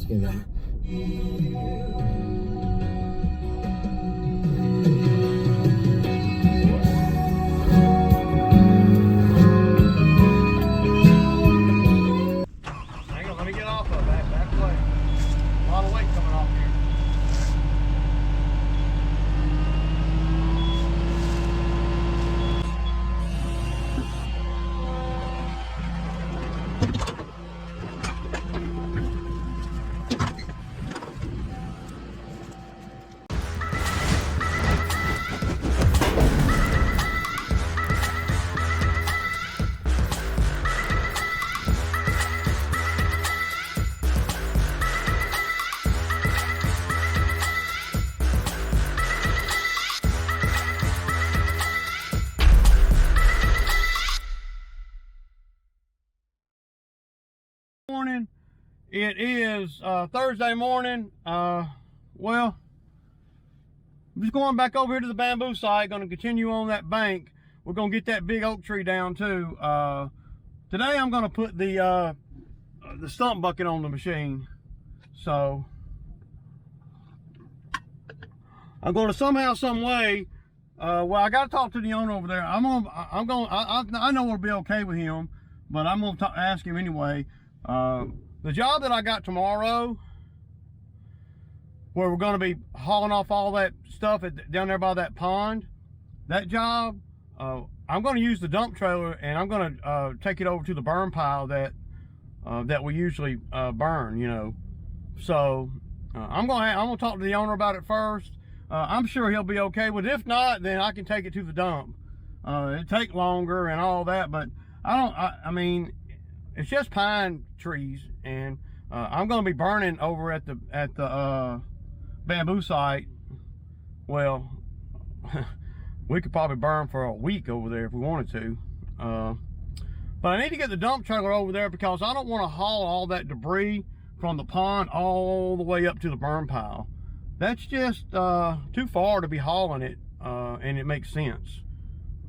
asking them. Hang on, let me get off of that. Back away. A lot of weight coming off here. Morning. It is Thursday morning. Well, I'm just going back over here to the bamboo site. Going to continue on that bank. We're going to get that big oak tree down too. Today I'm going to put the stump bucket on the machine. So I'm going to somehow, some way. Well, I got to talk to the owner over there. I know it'll be okay with him, but I'm going to ask him anyway. The job that I got tomorrow, where we're going to be hauling off all that stuff down there by that pond, that job, I'm going to use the dump trailer and I'm going to take it over to the burn pile that we usually burn, you know. So I'm going to talk to the owner about it first. I'm sure he'll be okay with it. If not, then I can take it to the dump. It'll take longer and all that, but I mean, it's just pine trees, and I'm going to be burning over at the bamboo site. Well, we could probably burn for a week over there if we wanted to. But I need to get the dump trailer over there because I don't want to haul all that debris from the pond all the way up to the burn pile. That's just too far to be hauling it, and it makes sense.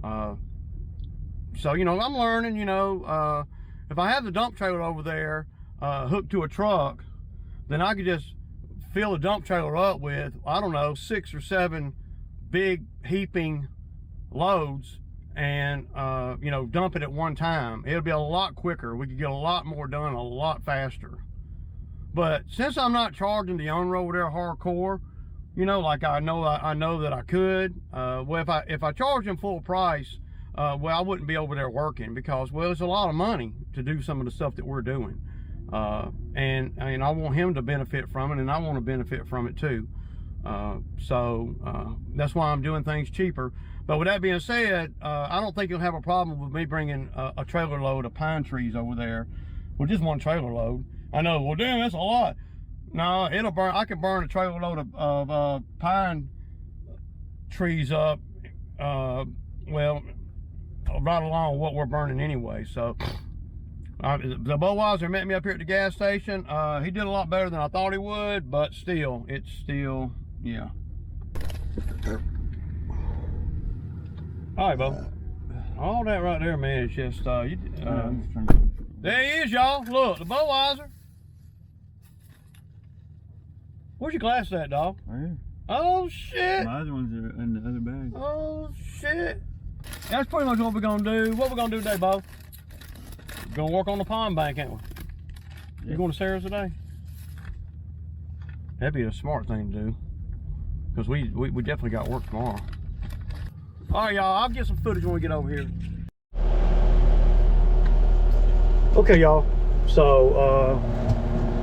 So, you know, I'm learning, you know, if I have the dump trailer over there hooked to a truck, then I could just fill the dump trailer up with, I don't know, 6 or 7 big heaping loads and, you know, dump it at one time. It'll be a lot quicker. We could get a lot more done a lot faster. But since I'm not charging the owner over there hardcore, you know, like I know that I could, well, if I charge him full price, well, I wouldn't be over there working because, well, it's a lot of money to do some of the stuff that we're doing. And I want him to benefit from it, and I want to benefit from it too. So that's why I'm doing things cheaper. But with that being said, I don't think you'll have a problem with me bringing a trailer load of pine trees over there. Well, just one trailer load. I know, well, damn, that's a lot. No, it'll burn. I can burn a trailer load of pine trees up, well, right along with what we're burning anyway. So the Budweiser met me up here at the gas station. He did a lot better than I thought he would, but still, it's still, yeah. All right, Bo. All that right there, man, it's just there he is, y'all. Look, the Budweiser. Where's your glass at, dog? Right here. Oh shit. My other ones are in the other bag. Oh shit. That's pretty much what we're gonna do. What we're gonna do today, Bo? We're gonna work on the pond bank, ain't we? Yep. You going to Sarah's today? That'd be a smart thing to do. Because we definitely got work tomorrow. Alright, y'all, I'll get some footage when we get over here. Okay, y'all. So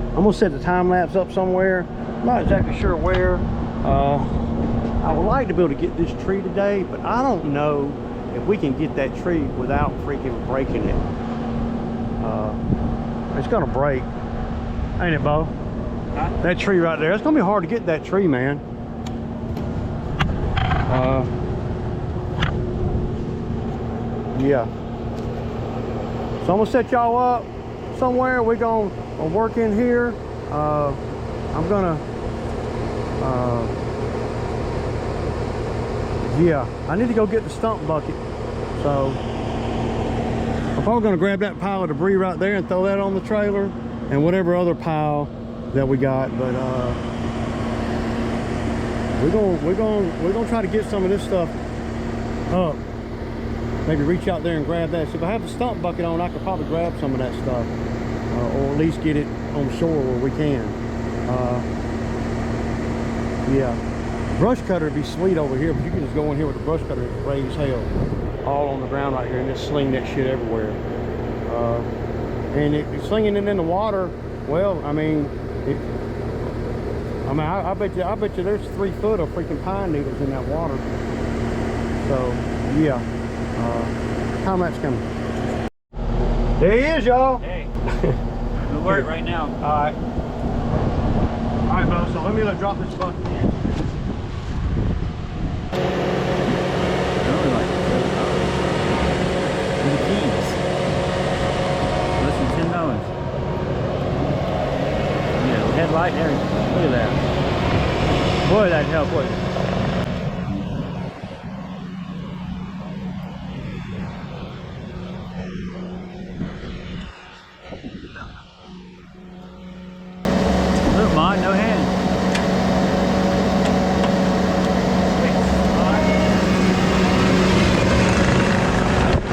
I'm gonna set the time lapse up somewhere. I'm not exactly sure where. I would like to be able to get this tree today, but I don't know if we can get that tree without freaking breaking it. It's gonna break, ain't it, Bo? Huh? That tree right there, it's gonna be hard to get that tree, man. Yeah. So I'm gonna set y'all up somewhere. We're gonna work in here. I'm gonna yeah, I need to go get the stump bucket. So I'm probably gonna grab that pile of debris right there and throw that on the trailer, and whatever other pile that we got, but we're gonna try to get some of this stuff up. Maybe reach out there and grab that. So if I have the stump bucket on, I could probably grab some of that stuff, or at least get it on shore where we can. Yeah, brush cutter would be sweet over here, but you can just go in here with a brush cutter and raise hell all on the ground right here and just sling that shit everywhere. And slinging it in the water, well, I mean, I bet you there's 3 foot of freaking pine needles in that water. So yeah, comments coming. There he is, y'all. Hey, it'll work right now. All right, bro. So let me drop this bucket in. Headlight and everything. Look at that. Boy, that helped, boy. Look, mine, no hand.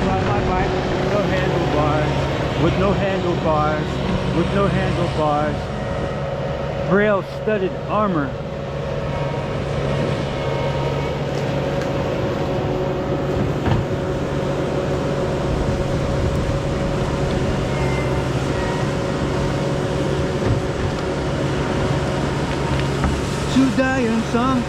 Ride my bike with no handlebars. With no handlebars. With no handlebars. Braille studded armor. To die in some.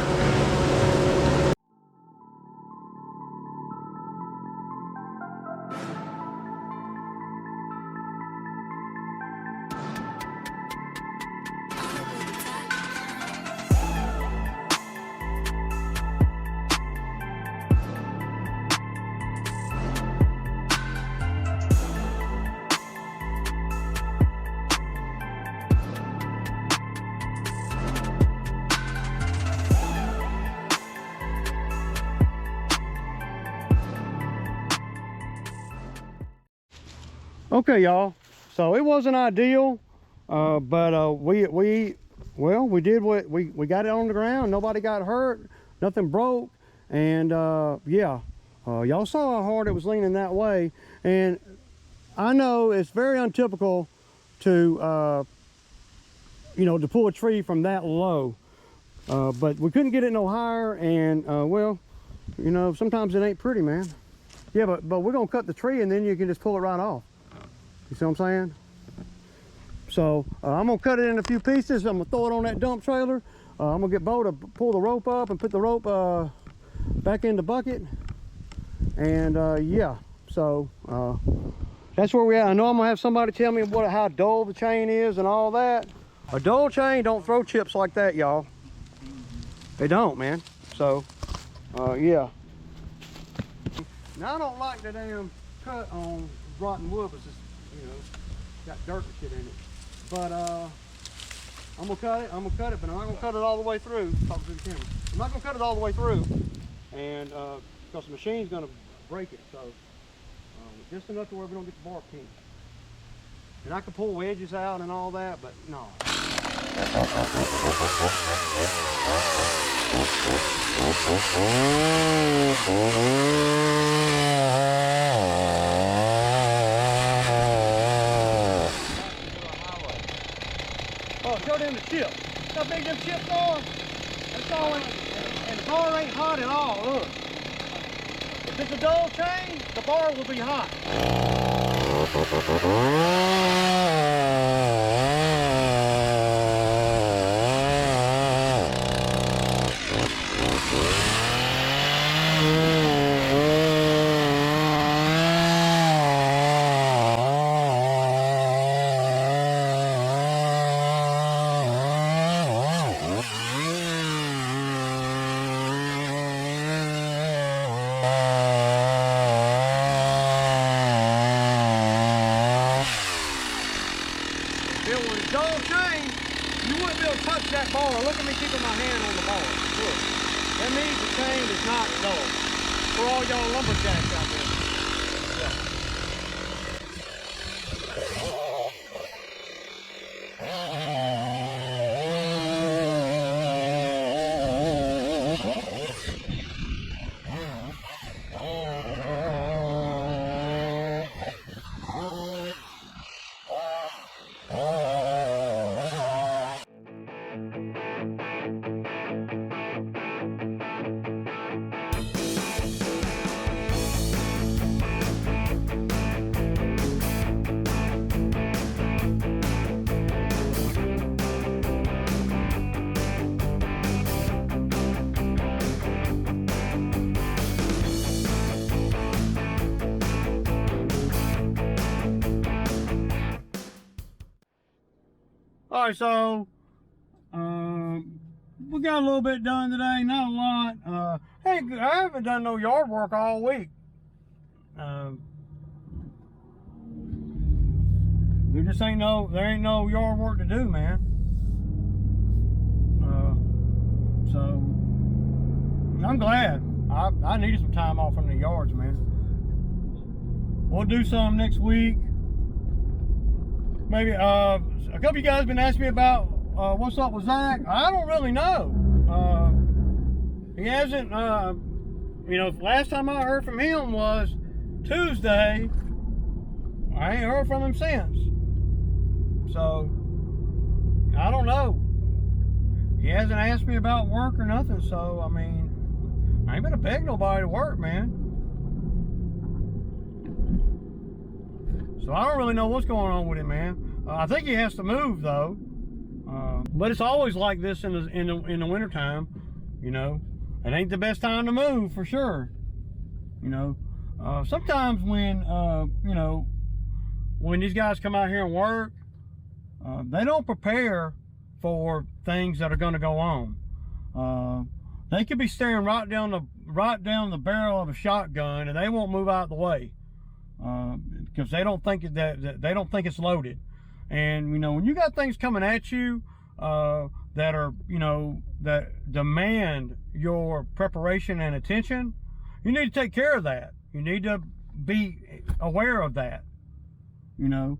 Okay, y'all, so it wasn't ideal, but we did what we got it on the ground. Nobody got hurt, nothing broke, and yeah, y'all saw how hard it was leaning that way. And I know it's very untypical to you know, to pull a tree from that low, but we couldn't get it no higher. And well, you know, sometimes it ain't pretty, man. Yeah, but we're gonna cut the tree and then you can just pull it right off. You see what I'm saying? So I'm gonna cut it in a few pieces. I'm gonna throw it on that dump trailer. I'm gonna get Bo to pull the rope up and put the rope back in the bucket. And yeah, so that's where we're at. I know I'm gonna have somebody tell me how dull the chain is and all that. A dull chain don't throw chips like that, y'all. They don't, man. So yeah. Now I don't like the damn cut on rotten wood, because it's, you know, got dirt and shit in it. But I'm gonna cut it, but I'm not gonna cut it all the way through. Talk to the camera. I'm not gonna cut it all the way through, and because the machine's gonna break it. So just enough to where we don't get the bark kinked. And I can pull wedges out and all that, but no. Oh, show them the chip. Look how big them chips are. That's all, and the bar ain't hot at all. Look. If it's a dull chain, the bar will be hot. That bar, look at me keeping my hand on the bar. Look, that means the chain is not dull. For all y'all lumberjacks out there. Yeah. All right, so we got a little bit done today, not a lot. Hey, I haven't done no yard work all week. There ain't no yard work to do, man. So I'm glad. I needed some time off from the yards, man. We'll do some next week. Maybe a couple of you guys been asking me about what's up with Zach. I don't really know. He hasn't. Last time I heard from him was Tuesday. I ain't heard from him since. So I don't know. He hasn't asked me about work or nothing. So I mean, I ain't gonna beg nobody to work, man. So I don't really know what's going on with him, man. I think he has to move though. But it's always like this in the wintertime. You know, it ain't the best time to move for sure. You know, sometimes when when these guys come out here and work, they don't prepare for things that are going to go on. They could be staring right down the barrel of a shotgun, and they won't move out of the way because they don't think they don't think it's loaded. And when you got things coming at you that are that demand your preparation and attention, you need to take care of that. You need to be aware of that. A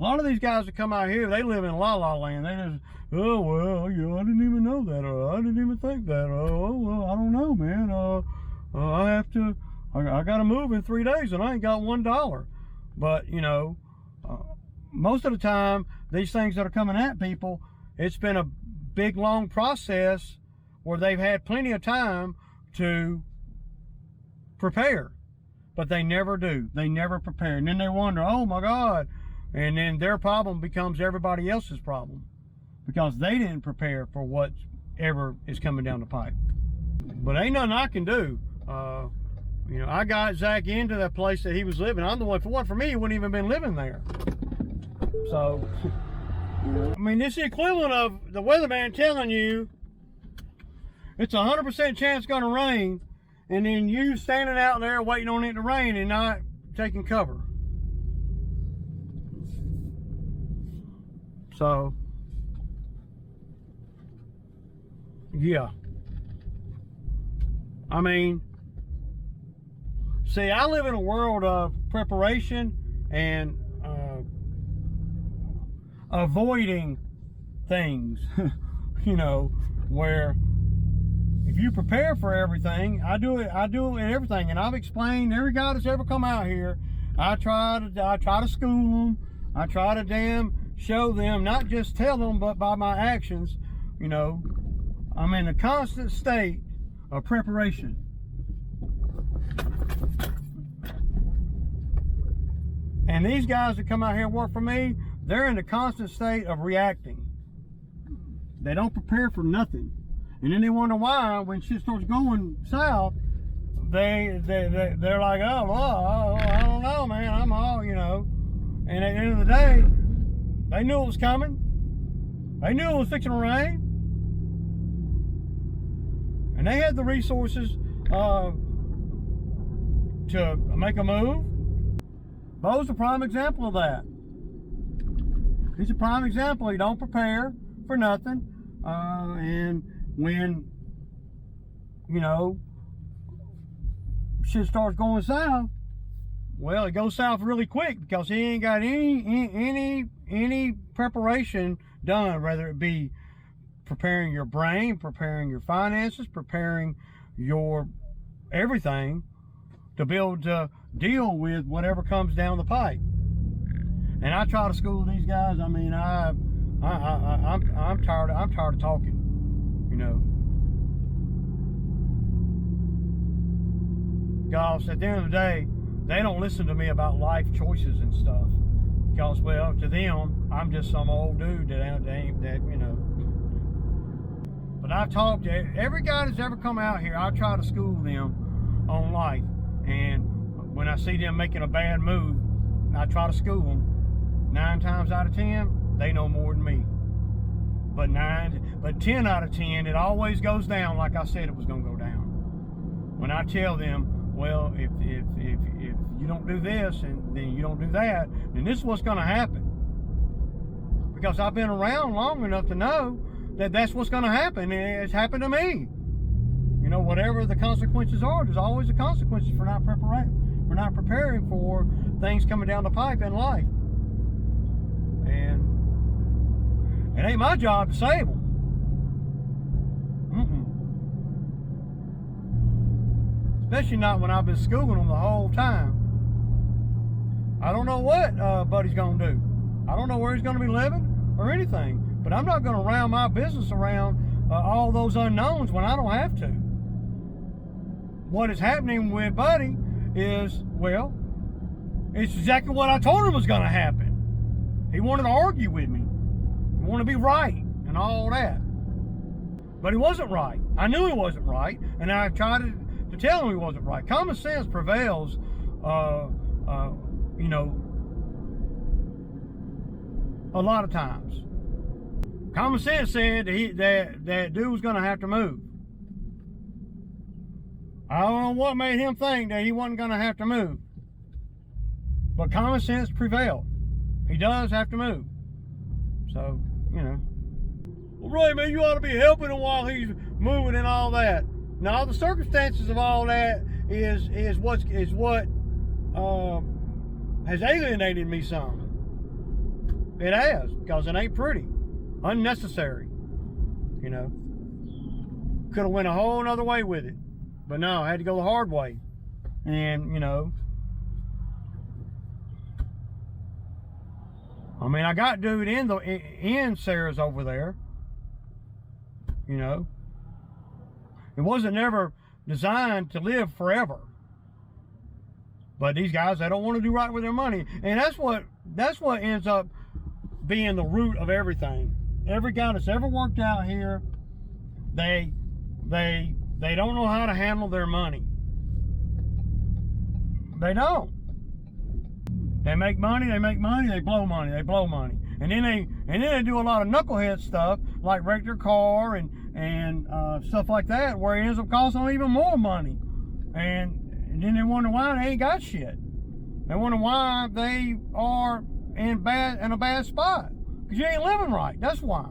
lot of these guys that come out here, they live in la la land. They just, oh well, I didn't even know that, or I didn't even think that. Oh well, I don't know, man. I got to move in 3 days, and I ain't got $1. But most of the time, these things that are coming at people, it's been a big long process where they've had plenty of time to prepare, but they never do. They never prepare, and then they wonder, oh my God. And then their problem becomes everybody else's problem because they didn't prepare for whatever is coming down the pipe. But ain't nothing I can do. I got Zach into that place that he was living. I'm the one. If it wasn't for me, he wouldn't even been living there. So, I mean, it's the equivalent of the weatherman telling you it's 100% chance it's going to rain, and then you standing out there waiting on it to rain and not taking cover. So, yeah. I mean, see, I live in a world of preparation and avoiding things, where if you prepare for everything, I do it in everything. And I've explained every guy that's ever come out here, I try to school them. I try to show them, not just tell them, but by my actions. I'm in a constant state of preparation. And these guys that come out here and work for me, they're in a constant state of reacting. They don't prepare for nothing. And then they wonder why, when shit starts going south, they're like, oh, well, I don't know, man, I'm all, And at the end of the day, they knew it was coming. They knew it was fixing to rain. And they had the resources to make a move. Bo's a prime example of that. He's a prime example. He don't prepare for nothing. And when, shit starts going south, well, it goes south really quick because he ain't got any preparation done, whether it be preparing your brain, preparing your finances, preparing your everything to be able to deal with whatever comes down the pipe. And I try to school these guys. I mean, I'm tired of talking, Because at the end of the day, they don't listen to me about life choices and stuff. Because, well, to them, I'm just some old dude that. But I've talked to every guy that's ever come out here. I try to school them on life. And when I see them making a bad move, I try to school them. 9 times out of 10, they know more than me. But 10 out of 10, it always goes down like I said it was going to go down. When I tell them, well, if you don't do this and then you don't do that, then this is what's going to happen. Because I've been around long enough to know that that's what's going to happen, and it's happened to me. You know, whatever the consequences are, there's always the consequences for not preparing for things coming down the pipe in life. And it ain't my job to save them. Especially not when I've been schooling them the whole time. I don't know what Buddy's gonna do. I don't know where he's gonna be living or anything. But I'm not gonna round my business around all those unknowns when I don't have to. What is happening with Buddy is, well, it's exactly what I told him was gonna happen. He wanted to argue with me. He wanted to be right and all that. But he wasn't right. I knew he wasn't right, and I tried to tell him he wasn't right. Common sense prevails, you know, a lot of times. Common sense said that dude was going to have to move. I don't know what made him think that he wasn't going to have to move. But common sense prevailed. He does have to move. So, you know. Well, Ray, man, you ought to be helping him while he's moving and all that. Now, the circumstances of all that is what has alienated me some. It has, because it ain't pretty. Unnecessary. You know. Could have went a whole nother way with it. But no, I had to go the hard way. And, you know, I mean, I got dude in Sarah's over there. You know. It wasn't never designed to live forever. But these guys, they don't want to do right with their money. And that's what ends up being the root of everything. Every guy that's ever worked out here, they don't know how to handle their money. They don't. They make money, they blow money, they blow money. And then they do a lot of knucklehead stuff, like wreck their car and stuff like that, where it ends up costing them even more money. And then they wonder why they ain't got shit. They wonder why they are in a bad spot. Because you ain't living right. That's why.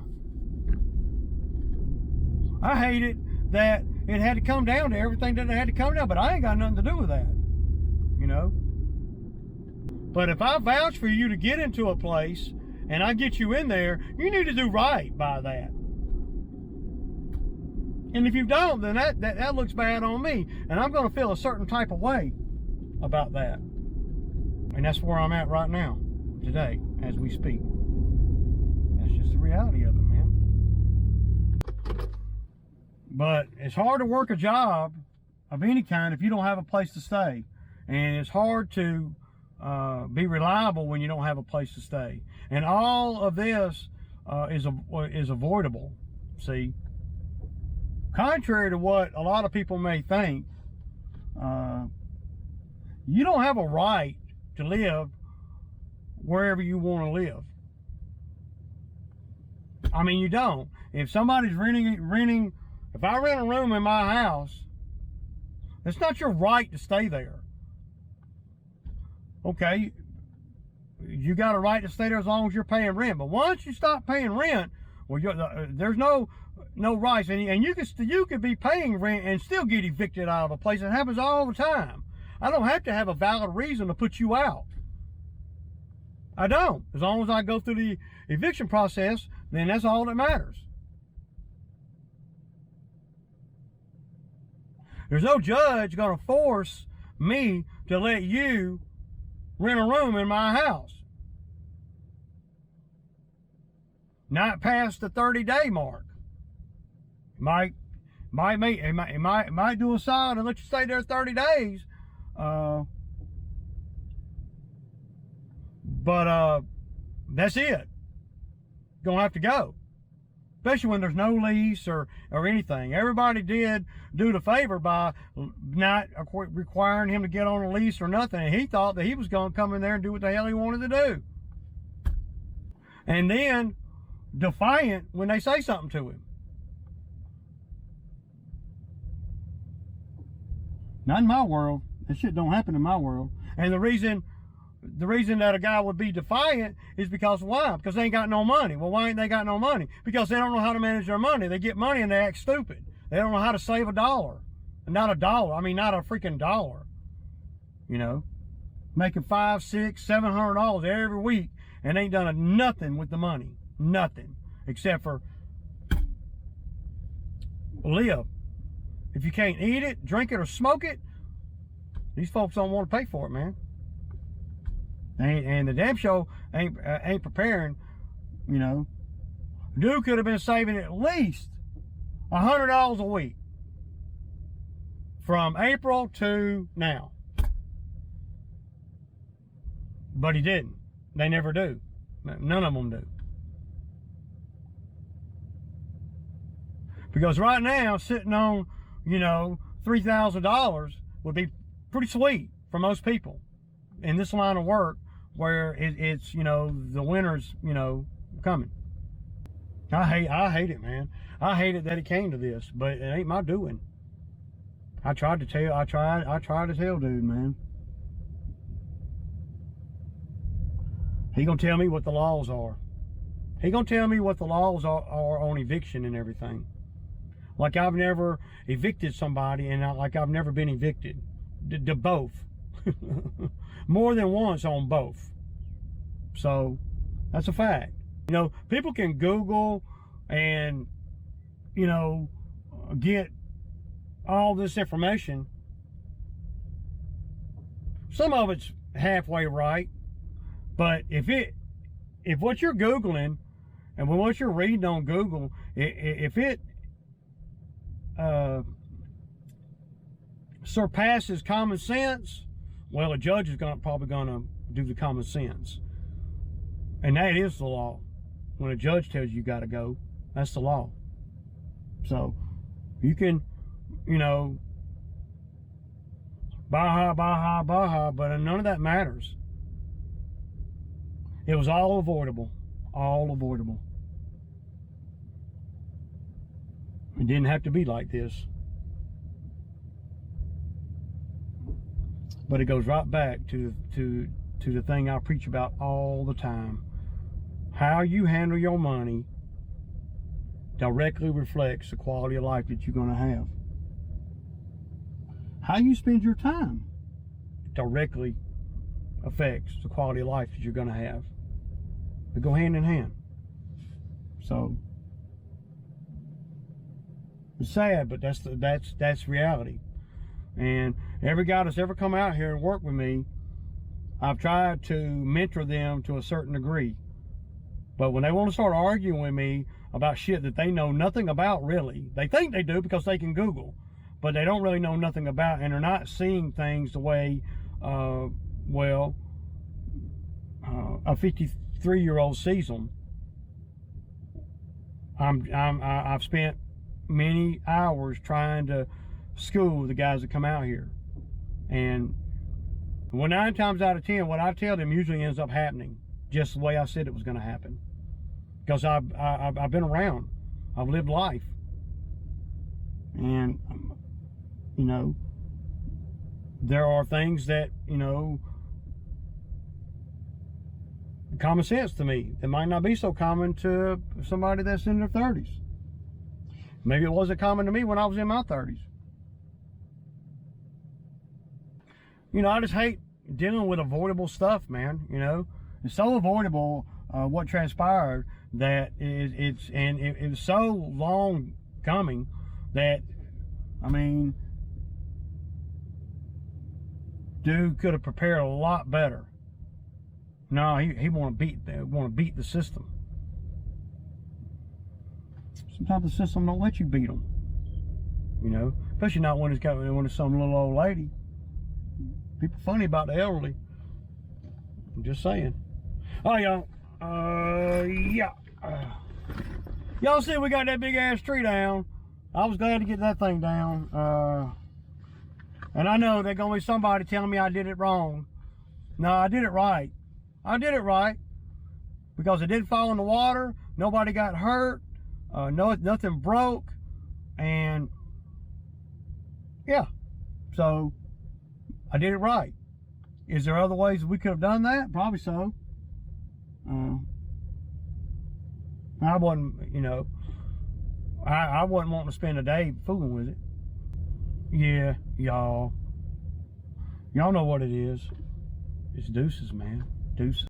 I hate it that it had to come down to everything that it had to come down, but I ain't got nothing to do with that. You know? But if I vouch for you to get into a place and I get you in there, you need to do right by that. And if you don't, then that looks bad on me. And I'm going to feel a certain type of way about that. And that's where I'm at right now, today, as we speak. That's just the reality of it, man. But it's hard to work a job of any kind if you don't have a place to stay. And it's hard to be reliable when you don't have a place to stay. And all of this is avoidable, see. Contrary to what a lot of people may think, you don't have a right to live wherever you want to live. I mean, you don't. If somebody's renting, if I rent a room in my house, it's not your right to stay there. Okay, you got a right to stay there as long as you're paying rent. But once you stop paying rent, well, there's no rights, and you could be paying rent and still get evicted out of a place. It happens all the time. I don't have to have a valid reason to put you out. I don't. As long as I go through the eviction process, then that's all that matters. There's no judge going to force me to let you rent a room in my house. Not past the 30-day mark. Might do a solid and let you stay there 30 days. But that's it. Gonna have to go. Especially when there's no lease or anything. Everybody did do the favor by not requiring him to get on a lease or nothing. And he thought that he was going to come in there and do what the hell he wanted to do. And then defiant when they say something to him. Not in my world. That shit don't happen in my world. And the reason that a guy would be defiant is because why? Because they ain't got no money. Well, why ain't they got no money? Because they don't know how to manage their money. They get money and they act stupid. They don't know how to save a dollar. Not a dollar. I mean, not a freaking dollar. You know, making $500, $600, $700 every week and ain't done nothing with the money. Nothing. Except for live. If you can't eat it, drink it, or smoke it, these folks don't want to pay for it, man. And the damn show ain't preparing, you know. Dude could have been saving at least $100 a week from April to now. But he didn't. They never do. None of them do. Because right now, sitting on, you know, $3,000 would be pretty sweet for most people in this line of work where it's, you know, the winter's, you know, coming. I hate it, man. I hate it that it came to this, but it ain't my doing. I tried to tell dude, man. He gonna tell me what the laws are. He gonna tell me what the laws are on eviction and everything. Like I've never evicted somebody, and like I've never been evicted. To both. More than once on both. So that's a fact. You know, people can Google and, you know, get all this information. Some of it's halfway right, but if what you're Googling and what you're reading on Google, if it surpasses common sense, well, a judge is probably gonna do the common sense, and that is the law. When a judge tells you gotta go, that's the law. So you can, you know, baha, but none of that matters. It was all avoidable. It didn't have to be like this. But it goes right back to the thing I preach about all the time. How you handle your money directly reflects the quality of life that you're going to have. How you spend your time directly affects the quality of life that you're going to have. They go hand in hand. So it's sad, but that's reality. And every guy that's ever come out here and worked with me, I've tried to mentor them to a certain degree. But when they want to start arguing with me about shit that they know nothing about, really, they think they do because they can Google, but they don't really know nothing about, and they're not seeing things the way, a 53-year-old sees them. I've spent many hours trying to school the guys that come out here, and 9 times out of 10, what I tell them usually ends up happening just the way I said it was going to happen, because I've been around, I've lived life, and you know, there are things that, you know, common sense to me that might not be so common to somebody that's in their 30s. Maybe it wasn't common to me when I was in my 30s. You know, I just hate dealing with avoidable stuff, man. You know, it's so avoidable what transpired that it was so long coming that, I mean, dude could have prepared a lot better. No, he want to beat the system. Sometimes the system don't let you beat them. You know, especially not when it's some little old lady. People funny about the elderly. I'm just saying. Oh, y'all. Yeah. Y'all see we got that big ass tree down. I was glad to get that thing down. And I know there's gonna be somebody telling me I did it wrong. No, I did it right. I did it right. because it didn't fall in the water. Nobody got hurt. Nothing broke. And yeah, so I did it right. Is there other ways we could have done that? Probably so. I wasn't, you know, I wasn't wanting to spend a day fooling with it. Yeah, y'all know what it is. It's deuces, man. Deuces.